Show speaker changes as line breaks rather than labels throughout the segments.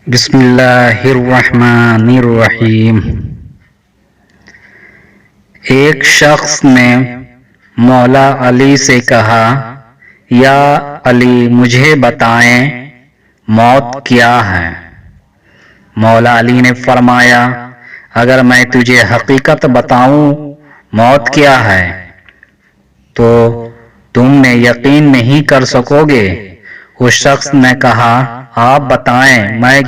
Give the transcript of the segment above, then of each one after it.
بسم اللہ الرحمن الرحیم۔ ایک شخص نے مولا علی سے کہا، یا علی مجھے بتائیں موت کیا ہے؟ مولا علی نے فرمایا، اگر میں تجھے حقیقت بتاؤں موت کیا ہے تو تم نے یقین نہیں کر سکو گے۔ اس شخص نے کہا، آپ بتائیں میں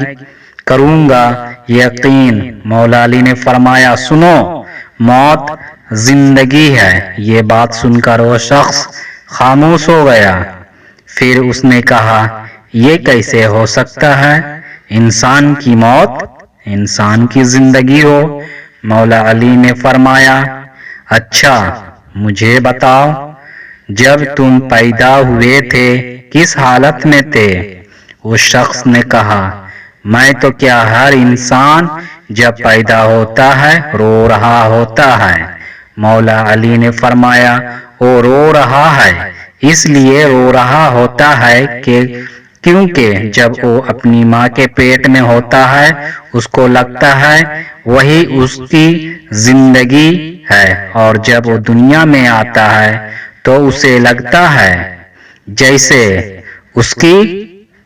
کروں گا یقین۔ مولا علی نے فرمایا، سنو، موت زندگی ہے۔ یہ بات سن کر وہ شخص خاموش ہو گیا۔ پھر اس نے کہا، یہ کیسے ہو سکتا ہے؟ انسان کی موت انسان کی زندگی ہو۔ مولا علی نے فرمایا، اچھا مجھے بتاؤ، جب تم پیدا ہوئے تھے کس حالت میں تھے؟ اس شخص نے کہا، میں تو کیا ہر انسان جب پیدا ہوتا ہے رو رہا ہوتا ہے۔ مولا علی نے فرمایا، وہ رو رہا ہے اس لیے رو رہا ہوتا ہے کہ کیونکہ جب وہ اپنی ماں کے پیٹ میں ہوتا ہے اس کو لگتا ہے وہی اس کی زندگی ہے، اور جب وہ دنیا میں آتا ہے تو اسے لگتا ہے جیسے اس کی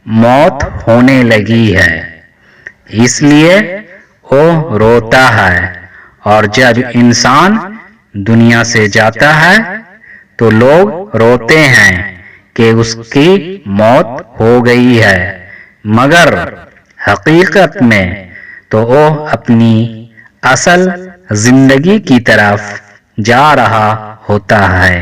موت ہونے لگی ہے، اس لیے وہ روتا ہے۔ اور جب انسان دنیا سے جاتا ہے تو لوگ روتے ہیں کہ اس کی موت ہو گئی ہے، مگر حقیقت میں تو وہ اپنی اصل زندگی کی طرف جا رہا ہوتا ہے۔